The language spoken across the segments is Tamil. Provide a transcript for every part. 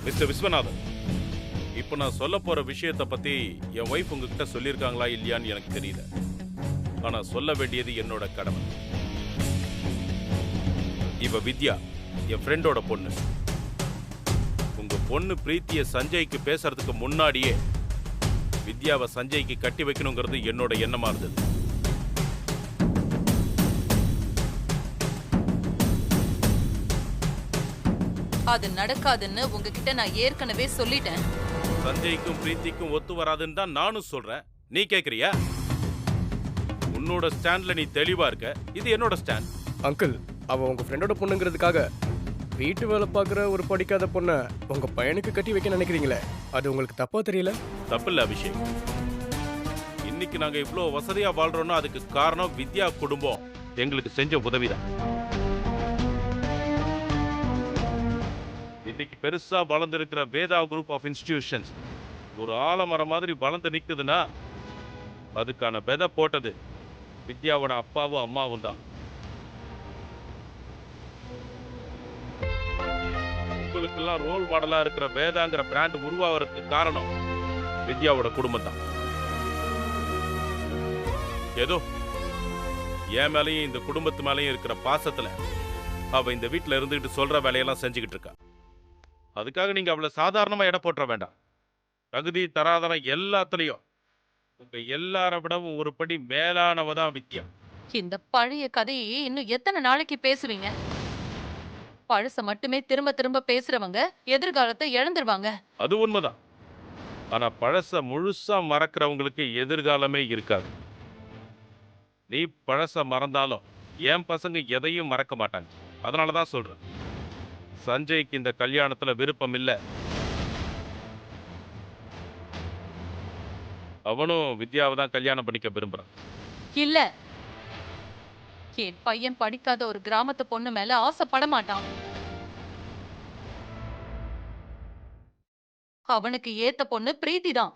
மிஸ்டர் விஸ்வநாதன், இப்போ நான் சொல்ல போற விஷயத்தை பத்தி என் ஒய்ஃப் உங்ககிட்ட சொல்லியிருக்காங்களா இல்லையான்னு எனக்கு தெரியல. ஆனா சொல்ல வேண்டியது என்னோட கடமை. இவ வித்யா, என் ஃப்ரெண்டோட பொண்ணு. உங்க பொண்ணு பிரீத்திய சஞ்சய்க்கு பேசுறதுக்கு முன்னாடியே வித்யாவை சஞ்சய்க்கு கட்டி வைக்கணுங்கிறது என்னோட எண்ணமா இருந்தது. அது நடக்காதுன்னு உங்ககிட்ட நான் ஏற்கனவே சொல்லிட்டேன். சஞ்சய்க்கும் பிரீத்திக்கும் ஒத்து வராதுன்னு தான் நானும் சொல்றேன். நீ கேக்குறியா? உன்னோட ஸ்டாண்ட்ல நீ தெளிவா இருக்க, இது என்னோட ஸ்டாண்ட். அங்கிள், அவ உங்க ஃப்ரெண்டோட பொண்ணுங்கிறதுக்காக வீட்டு வேலை பார்க்குற ஒரு படிக்காத பொண்ணை உங்க பையனுக்கு கட்டி வைக்க நினைக்கிறீங்களே, அது உங்களுக்கு தப்பா தெரியல? தப்பில்ல அபிஷேக். இன்னைக்கு நாங்க இவ்வளோ வசதியா வாழ்றோம்னா அதுக்கு காரணம் வித்யா குடும்பம் எங்களுக்கு செஞ்ச உதவிதான். இன்னைக்கு பெருசா வளர்ந்திருக்கிற வேதா குரூப் ஆஃப் இன்ஸ்டிடியூஷன்ஸ் ஒரு ஆலமரம் மாதிரி வளர்ந்து நிற்குதுன்னா அதுக்கான விதை போட்டது வித்யாவோட அப்பாவும் அம்மாவும் தான். உங்களுக்கெல்லாம் ரோல் மாடலா இருக்கிற வேதாங்கிற பிராண்ட் உருவாகிறதுக்கு காரணம் வித்யாவோட குடும்பம் தான். ஏதோ என் மேலையும் இந்த குடும்பத்து மேலையும் இருக்கிற பாசத்துல அவ இந்த வீட்டுல இருந்துகிட்டு சொல்ற வேலையெல்லாம் செஞ்சுக்கிட்டு இருக்கா. அதுக்காக நீங்க அவளை சாதாரணமா எடை போட்டுற வேண்டாம். தகுதி தராதரம் எல்லாத்துலயும் உங்க எல்லார விடவும் ஒரு படி மேலானவதான் வித்யா. இந்த பழைய கதையை இன்னும் எத்தனை நாளைக்கு பேசுவீங்க? பழச மட்டுமே திரும்ப திரும்ப பேசுறவங்க எதிர்காலத்தை இழந்துருவாங்க. அது உண்மைதான். ஆனா பழச முழுசா மறக்கிறவங்களுக்கு எதிர்காலமே இருக்காது. நீ பழச மறந்தாலும் என் பசங்க எதையும் மறக்க மாட்டாங்க. அதனாலதான் சொல்றேன், சஞ்சய்க்கு இந்த கல்யாணத்துல விருப்பம் இல்ல. அவனும் வித்யாவை தான் கல்யாணம் பண்ணிக்க விரும்புறான். இல்ல, என் பையன் படிக்காத ஒரு கிராமத்து பொண்ணு மேல ஆசைப்பட மாட்டான். அவனுக்கு ஏத்த பொண்ணு பிரீத்தி தான்.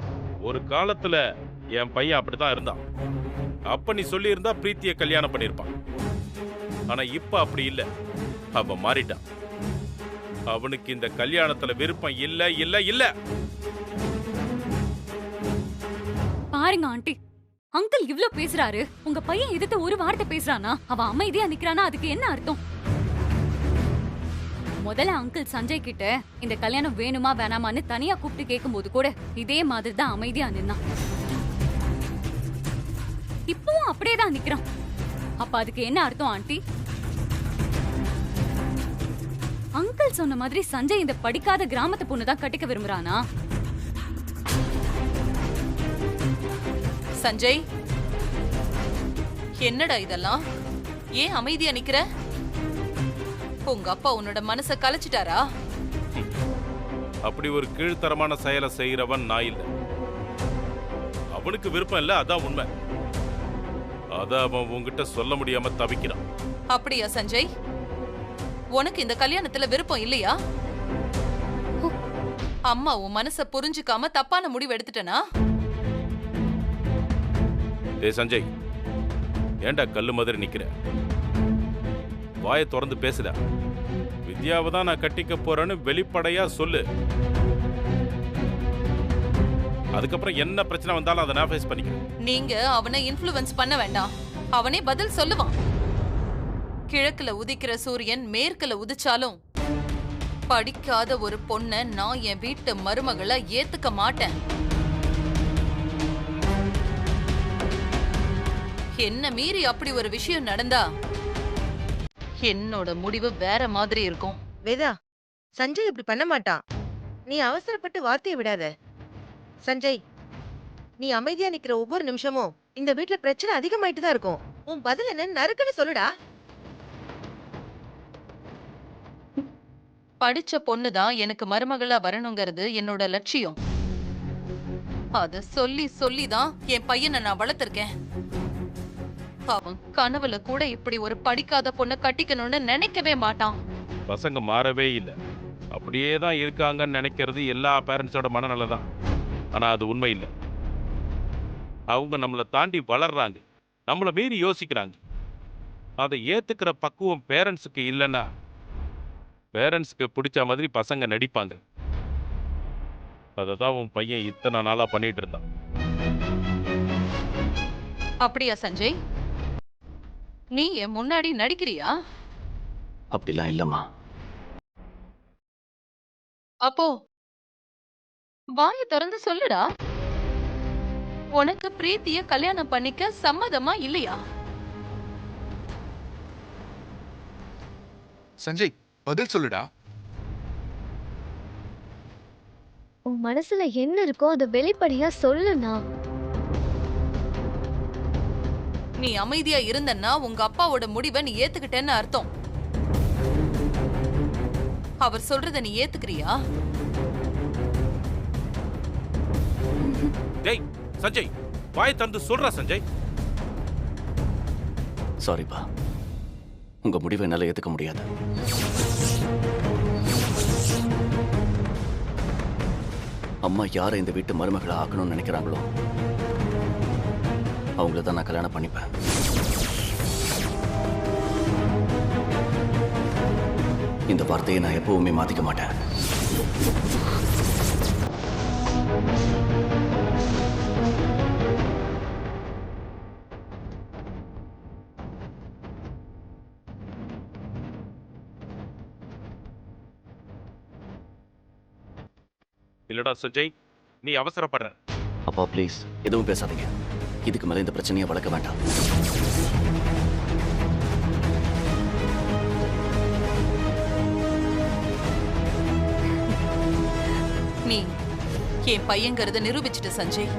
ஒரு காலத்துல என் பையன் அப்படிதான் இருந்தான். அப்ப நீ சொல்லி இருந்தா பிரீத்திய கல்யாணம் பண்ணிருப்பான். ஆனா இப்ப அப்படி இல்ல, அவன் மாறிட்டான். அவனுக்கு இந்த கல்யாணத்துல விருப்பம் இல்ல இல்ல இல்ல. பாருங்க ஆண்டி, அங்கிள் இவ்ளோ பேசுறாரு, உங்க பையன் எதிர்த்து ஒரு வார்த்தை பேசுறானா, அவன் அமைதியா நிக்கிறானா, அதுக்கு என்ன அர்த்தம்? முதல்ல அங்கிள் சஞ்சய் கிட்ட இந்த கல்யாணம் வேணுமா வேணாமான்னு தனியா கூப்பிட்டு கேட்கும்போது கூட இதே மாதிரி தான் அமைதியா நின்னான். இப்பவும் அப்படியே தான் நிக்கிறான். அப்ப அதுக்கு என்ன அர்த்தம் ஆண்டி? அங்கிள் சொன்ன மாதிரி சஞ்சய் இந்த படிக்காத கிராமத்து பொண்ணு தான் கட்டிக்க விரும்புறானா? சஞ்சய், என்னடா இதெல்லாம்? ஏன் அமைதியா நிக்கிற? உங்க அப்பா உன்னோட மனச கலைச்சிட்டாரா? அப்படி ஒரு கீழ்த்தரமான செயலை செய்யறவன் நான் இல்ல. அவனுக்கு விருப்பம் இல்ல, அதான் உண்மை. அத அவன் உன்கிட்ட சொல்ல முடியாம தவிக்கிறான். அப்படியா சஞ்சய்? உனக்கு இந்த கல்யாணத்துல விருப்பம் இல்லையா? அம்மா உன் மனச புரிஞ்சுக்காம தப்பான முடிவு எடுத்துட்டனா? டேய் சஞ்சய், ஏன்டா கல்லு மாதிரி நிக்கிற? வாயை திறந்து பேசுடா. வித்யாவை தான் நான் கட்டிக்க போறேன்னு வெளிப்படையா சொல்லு. அதுக்கப்புறம் என்ன பிரச்சனை வந்தாலும் அதை நான் ஃபேஸ் பண்ணிக்கிறேன். நீங்க அவனை இன்ஃப்ளூயன்ஸ் பண்ண வேண்டாம். அவனே பதில் சொல்லுவான். கிழக்குல உதிக்கிற சூரியன் மேற்குல உதிச்சாலும் படிக்காத ஒரு பொண்ண நான் என் வீட்டு மருமகளை ஏத்துக்க மாட்டேன். என்ன மீறி அப்படி ஒரு விஷயம் நடந்தா என்னோட முடிவு வேற மாதிரி இருக்கும். வேதா, சஞ்சய் இப்படி பண்ண மாட்டான். நீ அவசரப்பட்டு வார்த்தையை விடாத. சஞ்சய், நீ அமைதியா நிக்கிற ஒவ்வொரு நிமிஷமும் இந்த வீட்ல பிரச்சனை அதிகமாயிட்டு தான் இருக்கும். உன் பதில் என்ன நறுக்குன்னு சொல்லுடா. படிச்ச பொண்ணுதான் எனக்கு மருமகளா வரணுங்கிறது என்னோட லட்சியம். அத சொல்லி சொல்லிதான் என் பையனை நான் வளர்த்திருக்கேன். அவன் கனவுல கூட இப்படி ஒரு படிக்காத பொண்ணை கட்டிக்கணும்னு நினைக்கவே மாட்டான். பசங்க மாறவே இல்லை, அப்படியே தான் இருக்காங்கன்னு நினைக்கிறது எல்லா பேரண்ட்ஸோட மனநிலை தான். ஆனா அது உண்மை இல்லை. அவங்க நம்மளை தாண்டி வளர்றாங்க, நம்மளை மீறி யோசிக்கிறாங்க. அதை ஏத்துக்கிற பக்குவம் பேரண்ட்ஸுக்கு இல்லைன்னா பேரண்ட்ஸ்க்கு பிடிச்ச மாதிரி பசங்க நடிப்பாங்க. அதை தான் உன் பையன் இத்தனை நாளா பண்ணிட்டு இருந்தான். அப்படியா சஞ்சய்? நீ என் முன்னாடி நடிக்கிறியா? அப்படிலாம் இல்லம்மா. அப்போ வாயை திறந்து சொல்லுடா. உனக்கு பிரீத்திய கல்யாணம் பண்ணிக்க சம்மதமா இல்லையா? சஞ்சய், பதில் சொல்லுடா. உன் மனசுல என்ன இருக்கோ அதை வெளிப்படையா சொல்லுண்ணா. நீ அமைதியா இருந்தன்னா உங்க அப்பாவோட முடிவை நீ ஏத்துக்கிட்டேன்னு அர்த்தம். அவர் சொல்றத நீ ஏத்துக்கிறியா? டேய் சஞ்சய், வாய் திறந்து சொல்றா சஞ்சய். சாரிப்பா, உங்க முடிவை என்னால ஏத்துக்க முடியாது. அம்மா யாரை இந்த வீட்டு மருமகளை ஆக்கணும்னு நினைக்கிறாங்களோ அவங்கள தான் நான் கல்யாணம் பண்ணிப்பேன். இந்த வார்த்தையை நான் எப்பவுமே மாத்திக்க மாட்டேன். இல்லடா சஞ்சய், நீ அவசரப்படுற. அப்பா ப்ளீஸ் எதுவும் பேசாதீங்க. இதுக்கு மேல இந்த பிரச்சனையை வளர்க்க வேண்டாம். நீ என் பையங்கிறத நிரூபிச்சிட்ட சஞ்சய்.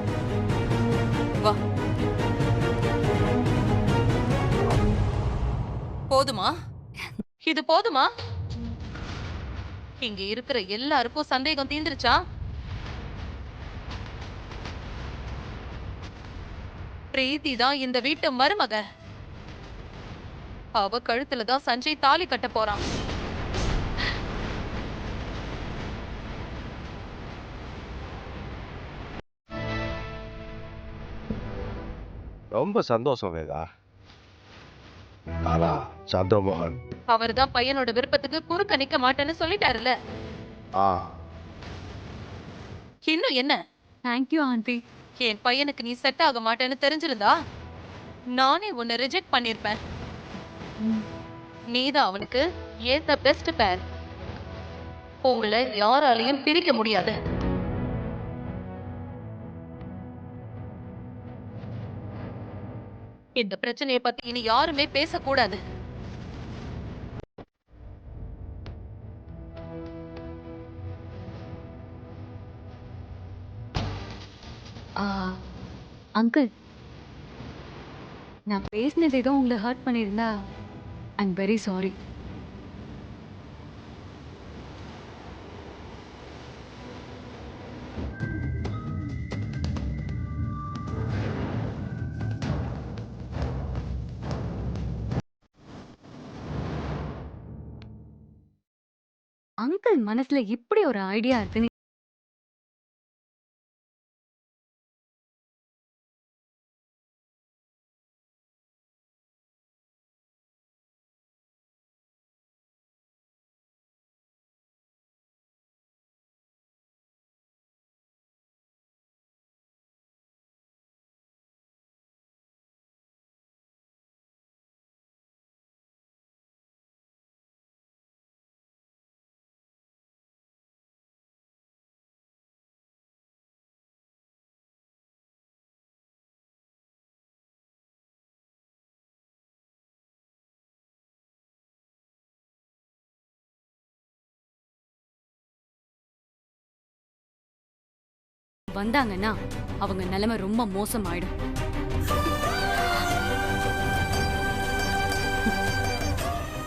வா. போதுமா? இது போதுமா? இங்க இருக்கிற எல்லாருக்கும் சந்தேகம் தீந்துருச்சா? பிரீத்தி தான் இந்த வீட்டு மருமக. அவ கழுத்துல தான் சஞ்சய் தாலி கட்ட போறான். ரொம்ப சந்தோஷம் வேதா. ஆனா சந்திரமோகன் அவர் தான் பையனோட விருப்பத்துக்கு குறுக்க நிக்க மாட்டேன்னு சொல்லிட்டாருல. ஆ இன்னும் என்ன? Thank you aunty. என் பையனுக்கு நீ செட் ஆக மாட்டேன்னு தெரிஞ்சிருந்தா நானே உன்னை ரிஜெக்ட் பண்ணிருப்பேன். நீதான் அவனுக்கு ஏத்த பெஸ்ட் பேர். உங்களை யாராலையும் பிரிக்க முடியாது. இந்த பிரச்சனையை பத்தி இனி யாருமே பேசக்கூடாது. அங்கிள், நான் பேசினது ஏதோ உங்களை ஹர்ட் பண்ணியிருந்தா ஐம் வெரி சாரி. அங்கிள் மனசுல இப்படி ஒரு ஐடியா இருக்குன்னு வந்தாங்கன்னா அவங்க நிலைமை ரொம்ப மோசமாயிடும்.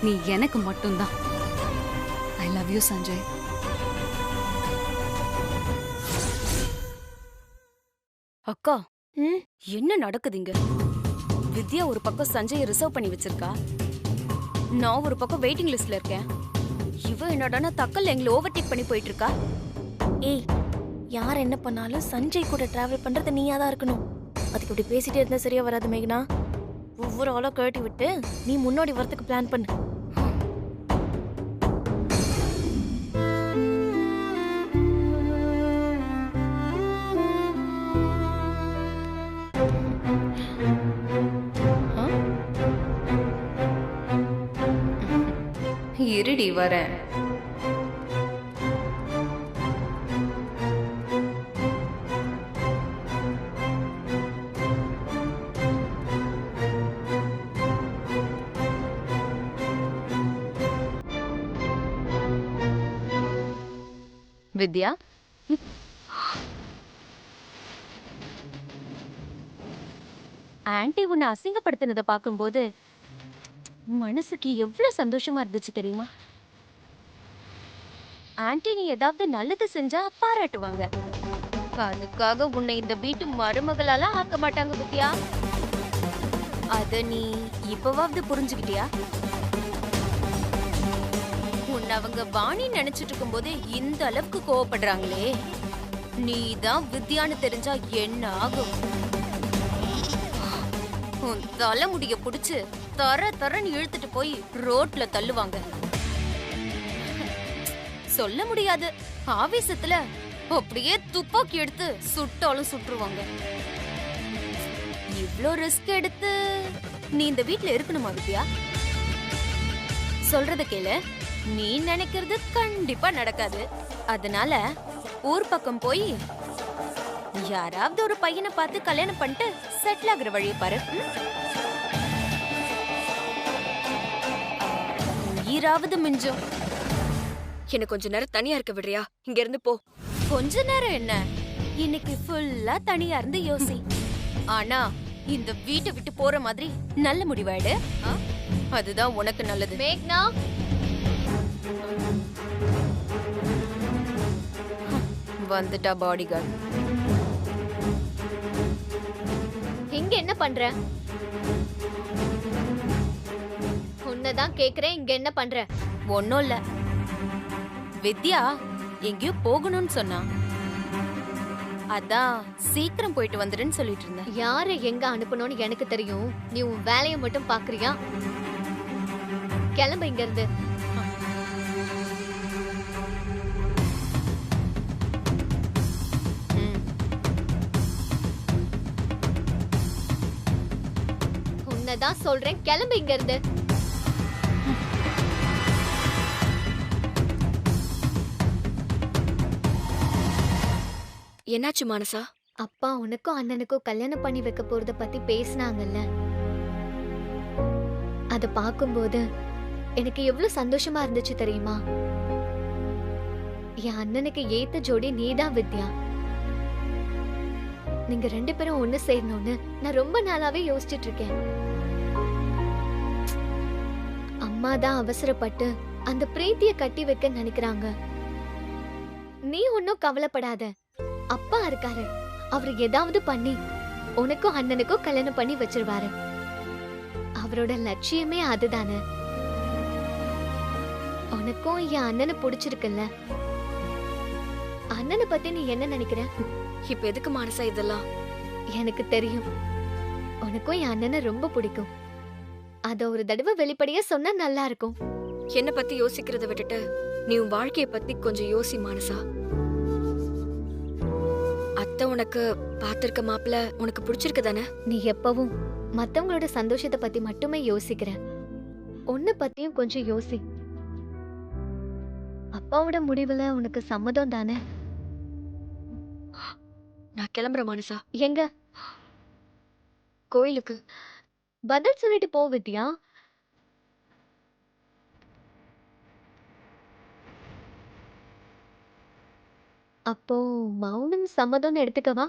நீ எனக்கு மட்டும்தான். I love you Sanjay. அக்கா, என்ன நடக்குதுங்க? வித்யா ஒரு பக்கம் சஞ்சயை ரிசர்வ் பண்ணி வச்சிருக்கா, நான் ஒரு பக்கம் வெயிட்டிங் லிஸ்ட்ல இருக்கேன். இவ என்னடானா தக்கல் எங்களை ஓவர்டேக் பண்ணி போயிட்டு இருக்கா. ஏய், யார் என்ன பண்ணாலும் சஞ்சய் கூட டிராவல் பண்றது நீயா தான் இருக்கணும். அதுக்கு இப்படி பேசிட்டே இருந்தா சரியா வராது மேகனா. ஒவ்வொரு ஆளா கழட்டி விட்டு நீ முன்னாடி வரதுக்கு பிளான் பண்ணு. தேடி வரேன். வித்யா, ஆன்ட்டி உன்னை அசிங்கப்படுத்தினதை பார்க்கும்போது மனசுக்கு எவ்வளவு சந்தோஷமா இருந்துச்சு தெரியுமா? ஆன்ட்டி நீ ஏதாவது நல்லது செஞ்சா பாராட்டுவாங்க. அதுக்காக உன்னை இந்த வீட்டு மருமகளால ஆக்க மாட்டாங்க வித்யா. அத நீ இப்பவாவது புரிஞ்சுக்கிட்டியா? உன்னை அவங்க வாணி நினைச்சிட்டு இருக்கும் போதே இந்த அளவுக்கு கோவப்படுறாங்களே, நீ தான் வித்யான்னு தெரிஞ்சா என்ன ஆகும்? உன் தலைமுடிய புடிச்சு தரன்னு இழுத்துட்டு போய் ரோட்ல தள்ளுவாங்க. சொல்ல முடியாது, ஆவேசத்துல அப்படியே துப்பாக்கி எடுத்து சுட்டாலும் சுட்டுருவாங்க. இவ்ளோ ரிஸ்க் எடுத்து நீ இந்த வீட்ல இருக்கணுமா வித்யா? சொல்றத கேளு, நீ நினைக்கிறது கண்டிப்பா நடக்காது. அதனால ஊர் பக்கம் போய் யாராவது ஒரு பையனை பார்த்து கல்யாணம் பண்ணிட்டு செட்டில் ஆகுற வழியை பாரு. உயிராவது மிஞ்சும். எனக்கு கொஞ்ச நேரம் தனியா இருக்க விடுறியா? இங்க இருந்து போ. கொஞ்ச நேரம் என்ன, இன்னைக்கு ஃபுல்லா தனியா இருந்து யோசி. ஆனா இந்த வீட்டை விட்டு போற மாதிரி நல்ல முடிவாயிடு. அதுதான் உனக்கு நல்லது. மேக்னா, வந்துட்டா பாடிகார்டு. இங்க என்ன பண்ற? உன்னதான் கேக்குறேன், இங்க என்ன பண்ற? ஒன்னும் இல்ல, வித்யா எங்கேயோ போகணும்னு சொன்னா, அதான் சீக்கிரம் போயிட்டு வந்துடுன்னு சொல்லிட்டு இருந்தேன். யாரை எங்க அனுப்பணும்னு எனக்கு தெரியும். நீ உன் வேலையை மட்டும் பாக்குறியா? கிளம்பு இங்க இருந்து. உன்னதான் சொல்றேன், கிளம்பு இங்க இருந்து. என்னாச்சு மானசா? அப்பா உனக்கும் அண்ணனுக்கும் கல்யாணம் பண்ணி வைக்க போறத பத்தி பேசினாங்கல்ல, அத பாக்கும்போது எனக்கு எவ்வளவு சந்தோஷமா இருந்துச்சு தெரியுமா? என் அண்ணனுக்கு ஏத்த ஜோடி நீதான் வித்யா. நீங்க 2 பேரும் ஒண்ணு சேரணும்னு நான் ரொம்ப நாளாவே யோசிச்சுட்டு இருக்கேன். அம்மா தான் அவசரப்பட்டு அந்த பிரீத்திய கட்டி வைக்க நினைக்கிறாங்க. நீ ஒன்னும் கவலைப்படாத, அப்பா இருக்காரு. அவரு ஏதாவது பண்ணி உனக்கும் அண்ணனுக்கும் கல்யாணம் பண்ணி வச்சிருவாரு. அவரோட லட்சியமே அதுதானே. உனக்கும் என் அண்ணனை பிடிச்சிருக்குல்ல? அண்ணனை பத்தி நீ என்ன நினைக்கிற? இப்ப எதுக்கு மானசா இதெல்லாம்? எனக்கு தெரியும், உனக்கும் என் அண்ணனை ரொம்ப பிடிக்கும். அத ஒரு தடவை வெளிப்படையா சொன்னா நல்லா இருக்கும். என்ன பத்தி யோசிக்கிறத விட்டுட்டு நீ உன் வாழ்க்கைய பத்தி கொஞ்சம் யோசி மானசா. அத்தை உனக்கு பாத்திருக்க மாப்பிள்ள உனக்கு பிடிச்சிருக்கு தானே? நீ எப்பவும் மத்தவங்களோட சந்தோஷத்தை பத்தி மட்டுமே யோசிக்கிற. உன்னை பத்தியும் கொஞ்சம் யோசி. அப்பாவோட முடிவுல உனக்கு சம்மதம் தானே? நான் கிளம்புறேன் மானசா. எங்க? கோயிலுக்கு. பதில் சொல்லிட்டு போ வித்யா. அப்போ மௌனம் சம்மதம்னு எடுத்துக்கவா?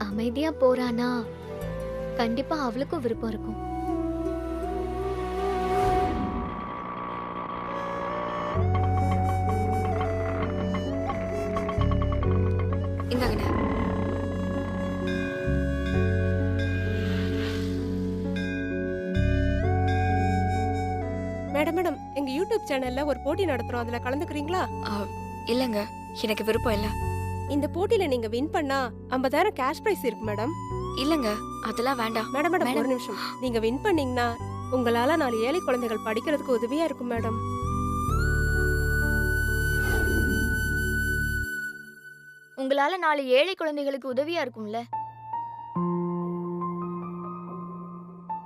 அமைதியா போறானா கண்டிப்பா அவளுக்கும் விருப்பம் இருக்கும். இந்தாங்கண்ணே. மேடம், எங்க யூடியூப் சேனல்ல ஒரு போட்டி நடத்துறோம், அதுல கலந்துக்கிறீங்களா? இல்லங்க, எனக்கு விருப்பம் இல்ல. இந்த போட்டியில நீங்க வின் பண்ணா 50,000 கேஷ் பிரைஸ் இருக்கு மேடம். இல்லங்க, அதெல்லாம் வேண்டாம். மேடம் ஒரு நிமிஷம். நீங்க வின் பண்ணீங்கன்னா உங்களால 4 ஏழை குழந்தைகள் படிக்கிறதுக்கு உதவியா இருக்கும் மேடம். உங்களால 4 ஏழை குழந்தைகளுக்கு உதவியா இருக்கும்ல.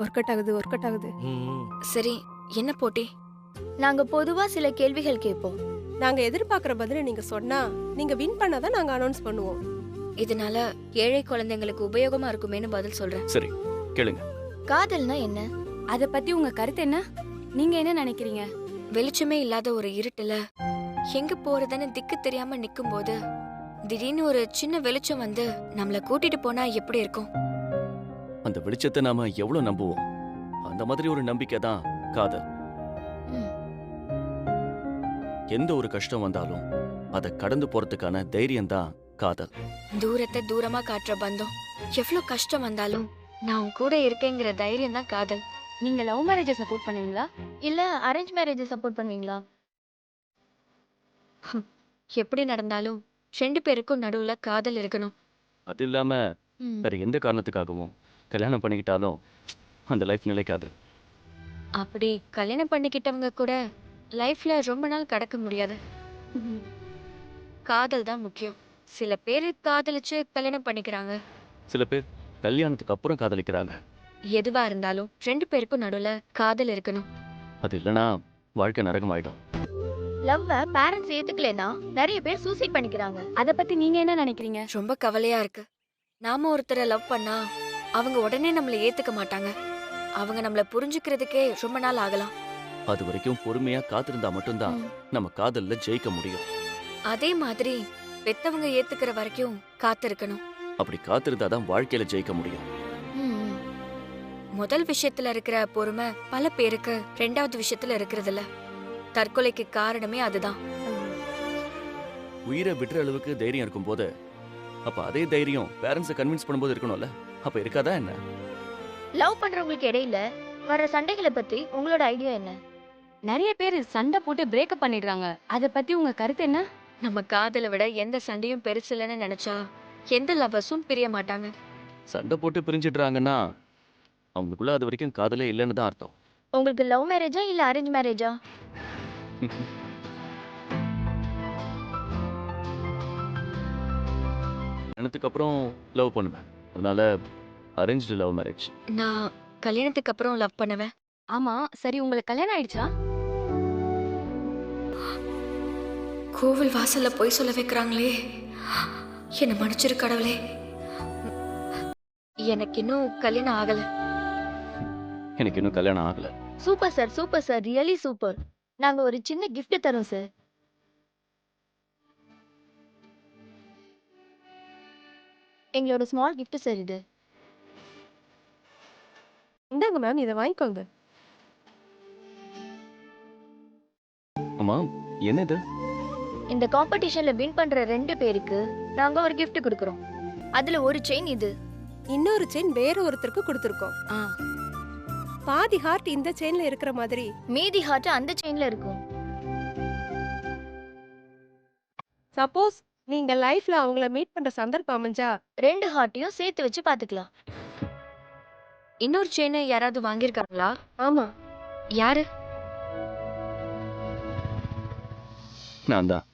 ஒர்க் அவுட் ஆகுது. சரி, என்ன போட்டி? நாங்க பொதுவா சில கேள்விகள் கேட்போம். நாங்க எதிர்பார்க்கிற பதில நீங்க சொன்னா நீங்க வின் பண்ணாதான் நாங்க அனௌன்ஸ் பண்ணுவோம். இதனால ஏழை குழந்தைங்களுக்கு உபயோகமா இருக்குமேன்னு பதில் சொல்றேன். சரி, கேளுங்க. காதல்னா என்ன? அத பத்தி உங்க கருத்து என்ன? நீங்க என்ன நினைக்கிறீங்க? வெளிச்சமே இல்லாத ஒரு இருட்டுல எங்க போறதுன்னு திக்கு தெரியாம நிக்கும்போது திடீர்னு ஒரு சின்ன வெளிச்சம் வந்து நம்மள கூட்டிட்டு போனா எப்படி இருக்கும்? அந்த வெளிச்சத்தை நாம எவ்வளவு நம்புவோம், அந்த மாதிரி ஒரு நம்பிக்கை தான் காதல். எந்த ஒரு கஷ்டம் வந்தாலும் அதை கடந்து போறதுக்கான தைரியம் தான் காதல். தூரத்தை தூரமா காட்டுற பந்தம். எவ்வளவு கஷ்டம் வந்தாலும் நான் உன் கூட இருக்கேங்கிற தைரியம் தான் காதல். நீங்க லவ் மேரேஜை சப்போர்ட் பண்ணுவீங்களா இல்ல அரேஞ்ச் மேரேஜ் சப்போர்ட் பண்ணுவீங்களா? எப்படி நடந்தாலும் 2 பேருக்கும் நடுவுல காதல் இருக்கணும். அது இல்லாம வேற எந்த காரணத்துக்காகவும் கல்யாணம் பண்ணிக்கிட்டாலும் அந்த லைஃப் நிலைக்காது. அப்படி கல்யாணம் பண்ணிக்கிட்டவங்க கூட லைஃப்ல ரொம்ப நாள் கடக்க முடியாது. காதல் தான் முக்கியம். சில பேர் காதலிச்சு கல்யாணம் பண்ணிக்கிறாங்க. சில பேர் கல்யாணத்துக்கு அப்புறம் காதலிக்கிறாங்க. எதுவா இருந்தாலும் 2 பேருக்கும் நடுவுல காதல் இருக்கணும். அது இல்லைன்னா வாழ்க்கை நரகமாயிடும். லவ்வ பேரண்ட்ஸ் ஏத்துக்கலனா நிறைய பேர் சூசைட் பண்ணிக்கிறாங்க. அத பத்தி நீங்க என்ன நினைக்கிறீங்க? ரொம்ப கவலையா இருக்கு. நாம ஒருத்தரை லவ் பண்ணா அவங்க உடனே நம்மள ஏத்துக்க மாட்டாங்க. அவங்க நம்மள புரிஞ்சுக்கிறதுக்கே ரொம்ப நாள் ஆகலாம். அது வரைக்கும் பொறுமையா காத்திருந்தா மட்டும்தான் நம்ம காதல்ல ஜெயிக்க முடியும். அதே மாதிரி பெத்தவங்க ஏத்துக்கிற வரைக்கும் காத்திருக்கணும். அப்படி காத்திருந்தாதான் வாழ்க்கையில ஜெயிக்க முடியும். முதல் விஷயத்துல இருக்கிற பொறுமை பல பேருக்கு 2வது விஷயத்துல இருக்கிறது இல்ல. தற்கொலைக்கு காரணமே அதுதான். உயிரை விடுற அளவுக்கு தைரியம் இருக்கும் போது அப்ப அதே தைரியம் பேரண்ட்ஸை கன்வின்ஸ் பண்ணும்போது இருக்கணும்ல. அப்ப இருக்காதா என்ன? லவ் பண்றவங்களுக்கு இடையில வர சண்டைகளை பத்தி உங்களோட ஐடியா என்ன? நிறைய பேர் சண்டை போட்டு பிரேக்கப் பண்ணிடுறாங்க. அத பத்தி உங்க கருத்து என்ன? நம்ம காதலை விட எந்த சண்டையும் பெருசு இல்லைன்னு நினைச்சா எந்த லவ்வர்ஸும் பிரிய மாட்டாங்க. சண்டை போட்டு பிரிஞ்சிடுறாங்கன்னா அவங்களுக்குள்ள அது வரைக்கும் காதலே இல்லைன்னு தான் அர்த்தம். உங்களுக்கு லவ் மேரேஜா இல்ல அரேஞ்ச் மேரேஜா? கல்யாணத்துக்கு அப்புறம் லவ் பண்ணுவேன். அதனால அரேஞ்ச்டு லவ் மேரேஜ். நான் கல்யாணத்துக்கு அப்புறம் லவ் பண்ணுவேன். ஆமா, சரி, உங்களுக்கு கல்யாணம் ஆயிடுச்சா? கோவில் வாசல்ல போய் சொல்ல வைக்கிறாங்களே, என்ன மன்னிச்சிரு கடவுளே. எனக்கு இன்னும் கல்யாணம் ஆகல. எனக்கு இன்னும் கல்யாணம் ஆகல. Super sir, really super. நாங்க ஒரு சின்ன gift தரோம் சார். எங்களோட ஸ்மால் gift சார் இது. இந்தாங்க மேம், இதை வாங்கிக்கோங்க. அம்மா, என்ன இது? இந்த காம்படிஷன்ல வின் பண்ற 2 பேருக்கு நாங்க ஒரு gift கொடுக்கறோம். அதுல ஒரு செயின் இது. இன்னொரு செயின் வேற ஒருத்தருக்கு கொடுத்திருக்கோம். பாதி ஹார்ட் இந்த செயின்ல இருக்கிற மாதிரி மீதி ஹார்ட் அந்த செயின்ல இருக்கும். சப்போஸ் நீங்க லைஃப்ல அவங்கள மீட் பண்ற சந்தர்ப்பம் அமைஞ்சா 2 ஹார்ட்டையும் சேர்த்து வச்சு பாத்துக்கலாம். இன்னொரு செயினை யாராவது வாங்கியிருக்காங்களா? ஆமா. யாரு? நான் தான்.